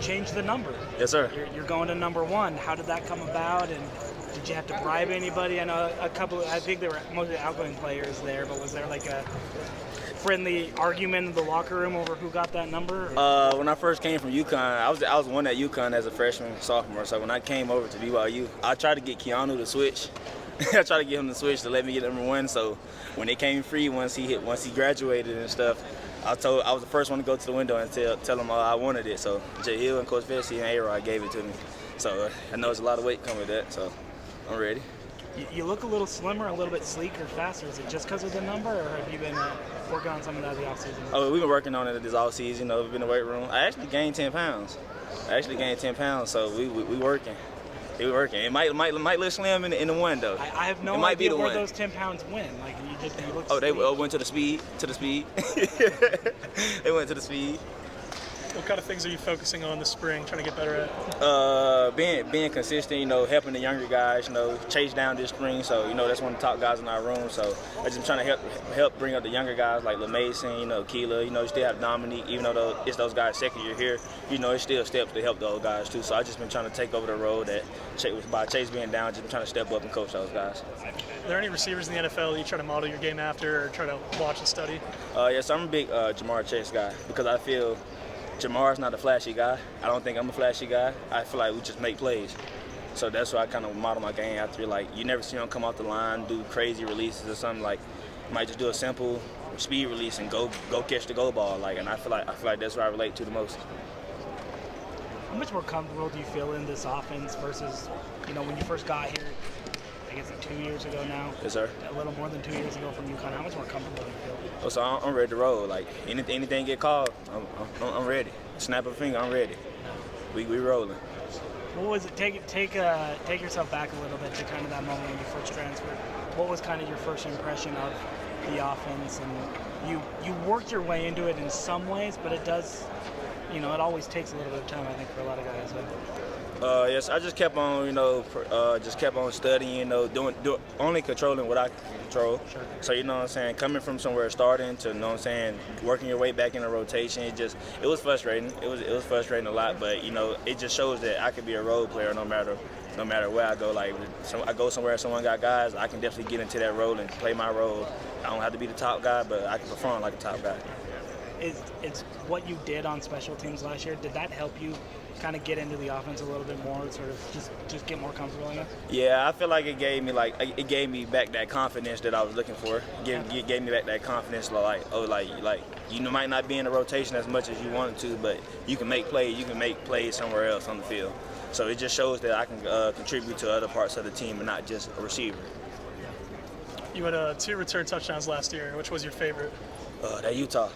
changed the number. Yes, sir. You're going to number 1. How did that come about? And did you have to bribe anybody? I know I think there were mostly outgoing players there, but was there like a friendly argument in the locker room over who got that number? When I first came from UConn, I was one at UConn as a freshman, sophomore. So when I came over to BYU, I tried to get Keanu to switch. I tried to get him to switch to let me get number 1. So when it came free, once he graduated and stuff, I was the first one to go to the window and tell him I wanted it. So Jay Hill and Coach Vesey and A-Rod gave it to me. So I know there's a lot of weight coming with that. So I'm ready. You look a little slimmer, a little bit sleeker, faster. Is it just because of the number, or have you been working on some of that the offseason? Oh, we've been working on it this offseason. You know, we've been in the weight room. I actually gained 10 pounds. So we working. It working. It might look slim in the 1 though. I have no idea where those 10 pounds went. Like you look. Oh, they went to the speed. They went to the speed. What kind of things are you focusing on this spring, trying to get better at? Being consistent, you know, helping the younger guys, you know, chase down this spring. So, you know, that's one of the top guys in our room. So I just trying to help bring up the younger guys like LeMason, you know, Keelan, you know, you still have Dominique, even though it's those guys' second year here, you know, it's still steps to help those guys too. So I just been trying to take over the role that by Chase being down, just been trying to step up and coach those guys. Are there any receivers in the NFL that you try to model your game after or try to watch and study? Yes, I'm a big Jamar Chase guy because I feel Jamar's not a flashy guy. I don't think I'm a flashy guy. I feel like we just make plays. So that's why I kind of model my game after. Like, you never see him come off the line, do crazy releases or something. Like, you might just do a simple speed release and go catch the goal ball. Like, and I feel like that's what I relate to the most. How much more comfortable do you feel in this offense versus, you know, when you first got here? I guess 2 years ago now. Yes, sir. A little more than 2 years ago from UConn. How much more comfortable do you feel? Oh, so I'm ready to roll. Like anything get called, I'm ready. Snap a finger, I'm ready. We rolling. What was it? Take yourself back a little bit to kind of that moment when you first transferred. What was kind of your first impression of the offense? And you worked your way into it in some ways, but it does, you know, it always takes a little bit of time, I think, for a lot of guys. Yes, I just kept on, you know, studying, you know, doing only controlling what I can control. Sure. So, you know what I'm saying, coming from somewhere starting to, you know what I'm saying, working your way back in the rotation, it was frustrating. It was frustrating a lot, but, you know, it just shows that I could be a role player no matter where I go. Like, I go somewhere someone got guys, I can definitely get into that role and play my role. I don't have to be the top guy, but I can perform like a top guy. It's what you did on special teams last year. Did that help you kind of get into the offense a little bit more, sort of just get more comfortable in it? Yeah, I feel like it gave me back that confidence that I was looking for. It gave me back that confidence, like you might not be in the rotation as much as you wanted to, but you can make plays. You can make plays somewhere else on the field. So it just shows that I can contribute to other parts of the team and not just a receiver. You had 2 return touchdowns last year. Which was your favorite? That Utah.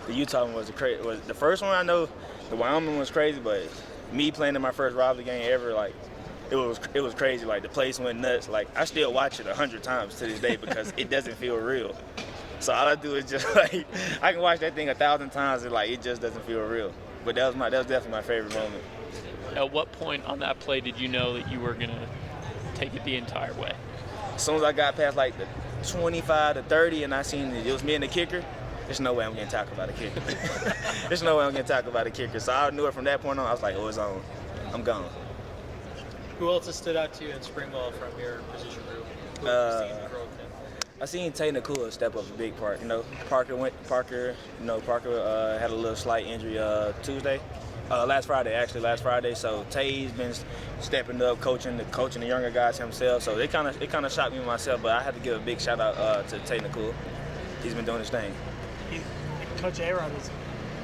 The Utah one was the first one. I know the Wyoming one was crazy, but me playing in my first rivalry game ever, like it was crazy. Like the place went nuts. Like I still watch it 100 times to this day because it doesn't feel real. So all I do is just like I can watch that thing 1,000 times and like it just doesn't feel real. But that was definitely my favorite moment. At what point on that play did you know that you were gonna take it the entire way? As soon as I got past like the 25 to 30 and I seen it was me and the kicker, there's no way I'm getting tackled by the kicker. There's no way I'm getting tackled by the kicker. So I knew it from that point on. I was like, oh, it's on. I'm gone. Who else has stood out to you in spring ball from your position group? Who I seen Tay Nakua step up a big part. You know, Parker had a little slight injury last Friday. So Tay's been stepping up, coaching the younger guys himself. So it kind of shocked me myself, but I had to give a big shout out to Tay Nakua. He's been doing his thing. Coach A-Rod was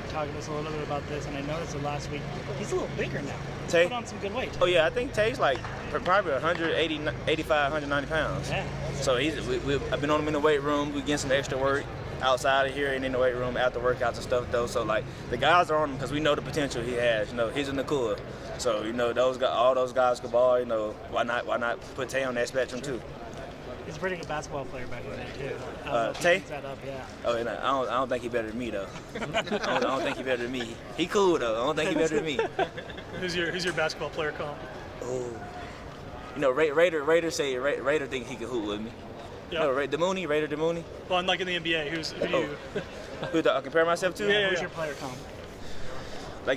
talking to us a little bit about this, and I noticed it last week. He's a little bigger now. Tay? He's put on some good weight. Oh, yeah, I think Tay's like probably 85, 190 pounds. Yeah. So I've been on him in the weight room. We're getting some extra work outside of here and in the weight room after workouts and stuff, though. So, like, the guys are on him because we know the potential he has. You know, he's in the cooler. So, you know, all those guys could ball. You know, why not put Tay on that spectrum, too? He's a pretty good basketball player back in there, too. Tay? That up, yeah. Oh, no, I don't think he's better than me, though. I don't think he's better than me. He cool, though. I don't think he's better than me. Who's your basketball player comp? Oh. You know, Raider think he can hoop with me. Yeah. No, Raider Demooney. Well, like in the NBA, who do you? Who do I compare myself to? Yeah. Who's your player comp?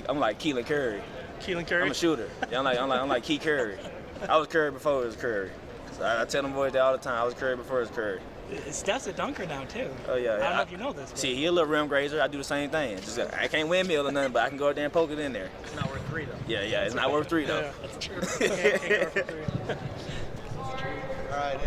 I'm like Keelan Curry. Keelan Curry? I'm a shooter. Yeah, I'm like Key Curry. I was Curry before it was Curry. So I tell them boys that all the time. I was Curry before it was Curry. Steph's a dunker now too. Oh yeah. I don't know if you know this. But See, he a little rim grazer. I do the same thing. Just, I can't windmill or nothing, but I can go out there and poke it in there. It's not worth 3 though. Yeah, it's not worth 3 though. Yeah, that's true. Can't go for 3. All right.